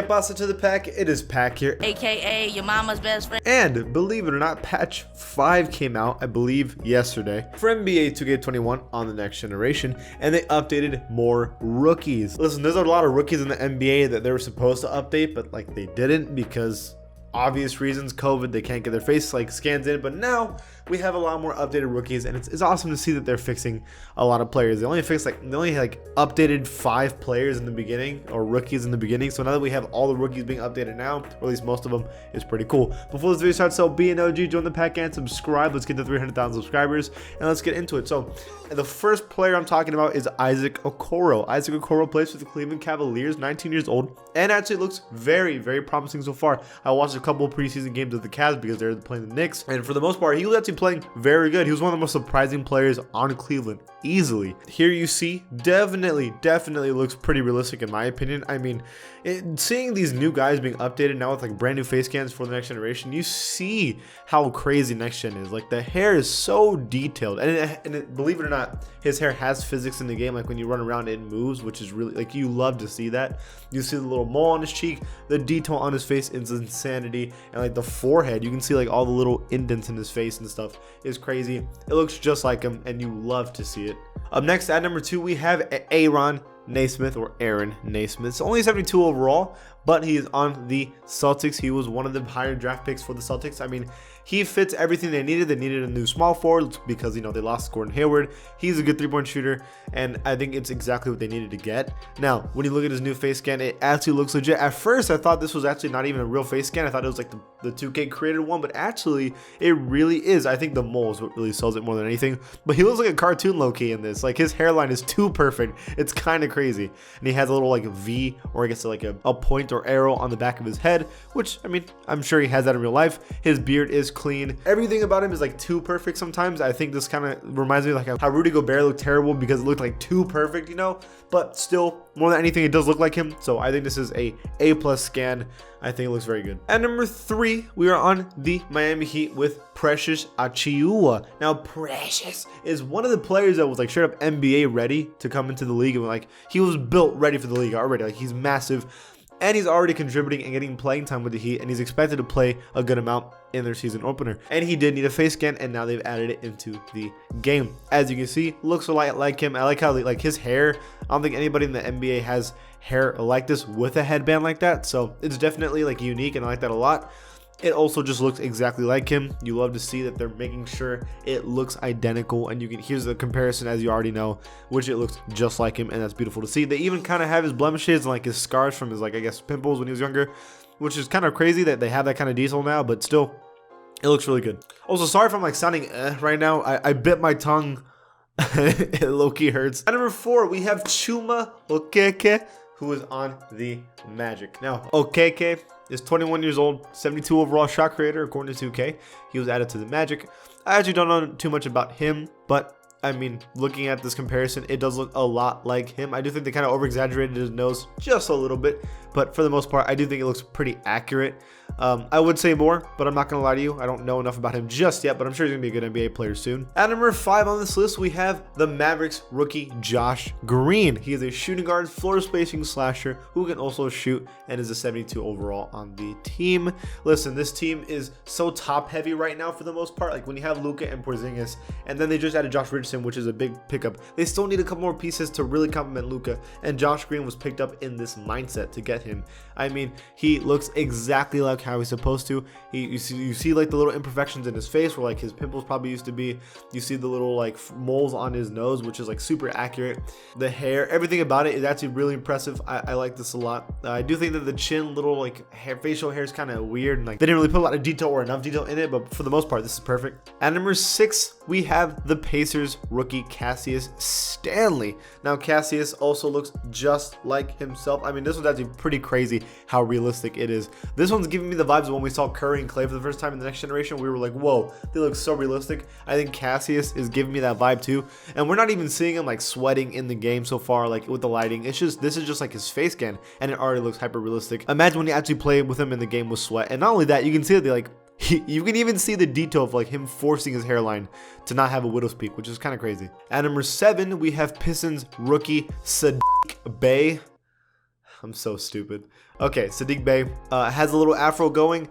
Que pasa to the pack? It is Pack here, aka your mama's best friend. and believe it or not, patch 5 came out, I believe, yesterday for NBA 2K21 on the next generation, and they updated more rookies. Listen, there's a lot of rookies in the NBA that they were supposed to update, but like they didn't because obvious reasons, COVID, they can't get their face like scans in. But now we have a lot more updated rookies, and it's awesome to see that they're fixing a lot of players. They only updated 5 players in the beginning, or rookies in the beginning. So now that we have all the rookies being updated now, or at least most of them, is pretty cool. Before this video starts, so be an OG, join the pack and subscribe. Let's get to 300,000 subscribers and let's get into it. So the first player I'm talking about is Isaac Okoro. Isaac Okoro plays for the Cleveland Cavaliers, 19 years old, and actually looks very, very promising so far. I watched a couple of preseason games of the Cavs because they're playing the Knicks, and for the most part, he was actually playing very good. He was one of the most surprising players on Cleveland, easily. Here you see, definitely looks pretty realistic in my opinion. I mean, seeing these new guys being updated now with like brand new face scans for the next generation, you see how crazy next gen is. Like the hair is so detailed, and believe it or not, his hair has physics in the game. Like when you run around, it moves, which is really, like, you love to see that. You see the little mole on his cheek, the detail on his face is insanity, and like the forehead, you can see like all the little indents in his face and stuff is crazy. It looks just like him, and you love to see it. Up next, at number 2, we have Nesmith, or Aaron Nesmith. It's only 72 overall, but he is on the Celtics. He was one of the higher draft picks for the Celtics. I mean, he fits everything they needed. They needed a new small forward because, you know, they lost Gordon Hayward. He's a good three-point shooter, and I think it's exactly what they needed to get. Now, when you look at his new face scan, it actually looks legit. At first, I thought this was actually not even a real face scan. I thought it was like the 2K created one, but actually, it really is. I think the mole is what really sells it more than anything. But he looks like a cartoon low-key in this. Like, his hairline is too perfect. It's kind of crazy. And he has a little like V, or I guess like a point or arrow on the back of his head, which, I mean, I'm sure he has that in real life. His beard is clean. Everything about him is like too perfect sometimes. I think this kind of reminds me of like how Rudy Gobert looked terrible because it looked like too perfect, you know, but still, more than anything, it does look like him. So I think this is A+ scan. I think it looks very good. At number 3, we are on the Miami Heat with Precious Achieva. Now, Precious is one of the players that was like straight up NBA ready to come into the league, and like he was built ready for the league already. Like, he's massive, and he's already contributing and getting playing time with the Heat, and he's expected to play a good amount in their season opener. And he did need a face scan, and now they've added it into the game. As you can see, looks a lot like him. I like how like his hair, I don't think anybody in the NBA has hair like this with a headband like that, so it's definitely like unique, and I like that a lot. It also just looks exactly like him. You love to see that they're making sure it looks identical, and you can, here's the comparison, as you already know, which it looks just like him, and that's beautiful to see. They even kind of have his blemishes and like his scars from his, like, I guess, pimples when he was younger, which is kind of crazy that they have that kind of detail now, but still, it looks really good. Also, sorry if I'm like sounding right now. I bit my tongue. It low-key hurts. At number 4, we have Chuma Okeke, who is on the Magic. Now, Okeke is 21 years old, 72 overall shot creator according to 2K. He was added to the Magic. I actually don't know too much about him, but I mean, looking at this comparison, it does look a lot like him. I do think they kind of over-exaggerated his nose just a little bit, but for the most part, I do think it looks pretty accurate. I would say more, but I'm not going to lie to you. I don't know enough about him just yet, but I'm sure he's going to be a good NBA player soon. At number 5 on this list, we have the Mavericks rookie Josh Green. He is a shooting guard, floor spacing slasher who can also shoot, and is a 72 overall on the team. Listen, this team is so top heavy right now for the most part. Like when you have Luka and Porzingis, and then they just added Josh Richardson, which is a big pickup. They still need a couple more pieces to really complement Luka, and Josh Green was picked up in this mindset to get him. I mean, he looks exactly like how he's supposed to. You see like the little imperfections in his face where like his pimples probably used to be. You see the little like moles on his nose, which is like super accurate. The hair, everything about it is actually really impressive. I like this a lot. I do think that the chin, little like facial hair is kind of weird, and like they didn't really put a lot of detail or enough detail in it, but for the most part, this is perfect. At number 6, we have the Pacers rookie Cassius Stanley. Now, Cassius also looks just like himself. I mean, this one's actually pretty crazy how realistic it is. This one's giving me the vibes of when we saw Curry and Clay for the first time in the next generation. We were like, whoa, they look so realistic. I think Cassius is giving me that vibe too. And we're not even seeing him like sweating in the game so far, like with the lighting. It's just, this is just like his face scan, and it already looks hyper realistic. Imagine when you actually play with him in the game with sweat. And not only that, you can see that they like, you can even see the detail of like him forcing his hairline to not have a widow's peak, which is kind of crazy. At number 7, we have Pistons rookie Saddiq Bey. I'm so stupid. Okay, Sadiq Bey has a little afro going.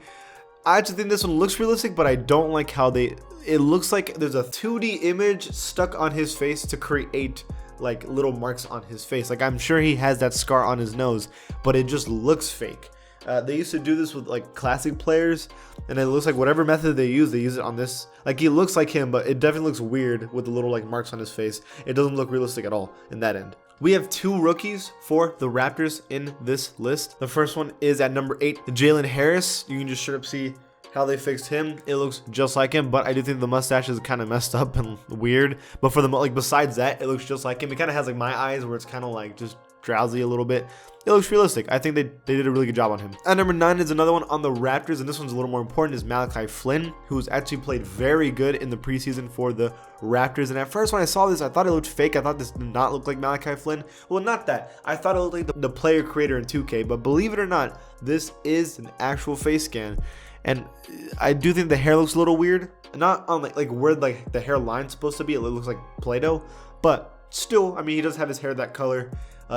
I actually think this one looks realistic, but I don't like how it looks like there's a 2D image stuck on his face to create like little marks on his face. Like I'm sure he has that scar on his nose, but it just looks fake. They used to do this with like classic players, and it looks like whatever method they use it on this. Like he looks like him, but it definitely looks weird with the little like marks on his face. It doesn't look realistic at all in that end. We have 2 rookies for the Raptors in this list. The first one is at number 8, Jalen Harris. You can just straight up see how they fixed him. It looks just like him, but I do think the mustache is kind of messed up and weird. But for the like besides that, it looks just like him. It kind of has like my eyes where it's kind of like just drowsy a little bit. It looks realistic. I think they did a really good job on him. At number 9 is another one on the Raptors, and this one's a little more important, is Malachi Flynn, who's actually played very good in the preseason for the Raptors. And at first when I saw this, I thought it looked fake. I thought this did not look like Malachi Flynn. Well, not that. I thought it looked like the player creator in 2K, but believe it or not, this is an actual face scan. And I do think the hair looks a little weird. Not on like where like the hairline's supposed to be. It looks like Play-Doh, but still, I mean, he does have his hair that color.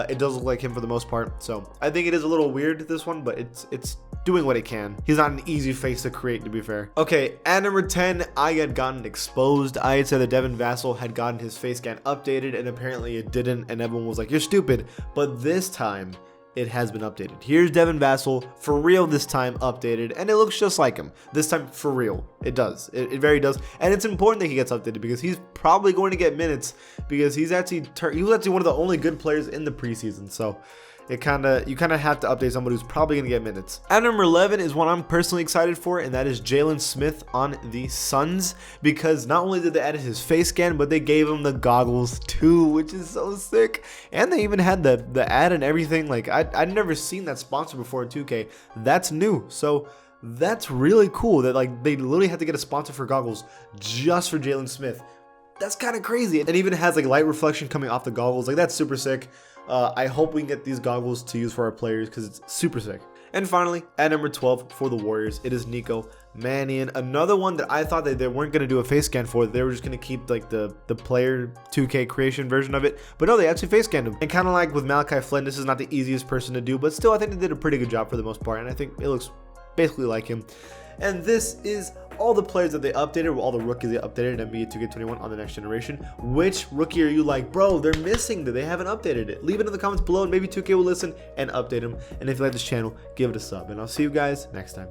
It does look like him for the most part. So I think it is a little weird, this one, but it's doing what it can. He's not an easy face to create, to be fair. Okay, at number 10, I had gotten exposed. I had said that Devin Vassell had gotten his face scan updated, and apparently it didn't, and everyone was like, you're stupid. But this time, it has been updated. Here's Devin Vassell for real this time, updated, and it looks just like him this time for real. It does. It very does, and it's important that he gets updated because he's probably going to get minutes because he was actually one of the only good players in the preseason. So you kind of have to update somebody who's probably going to get minutes. At number 11 is one I'm personally excited for, and that is Jalen Smith on the Suns, because not only did they add his face scan, but they gave him the goggles too, which is so sick. And they even had the ad and everything. Like I'd never seen that sponsor before in 2K. That's new. So that's really cool that like they literally had to get a sponsor for goggles just for Jalen Smith. That's kind of crazy. It even has like light reflection coming off the goggles. Like that's super sick. I hope we can get these goggles to use for our players because it's super sick. And finally, at number 12 for the Warriors, it is Nico Mannion. Another one that I thought that they weren't going to do a face scan for. They were just going to keep like the player 2K creation version of it. But no, they actually face scanned him. And kind of like with Malachi Flynn, this is not the easiest person to do. But still, I think they did a pretty good job for the most part. And I think it looks basically like him. And this is all the players that they updated, all the rookies they updated in NBA 2K21 on the next generation. Which rookie are you like, bro, they're missing that they haven't updated it? Leave it in the comments below and maybe 2K will listen and update them. And if you like this channel, give it a sub. And I'll see you guys next time.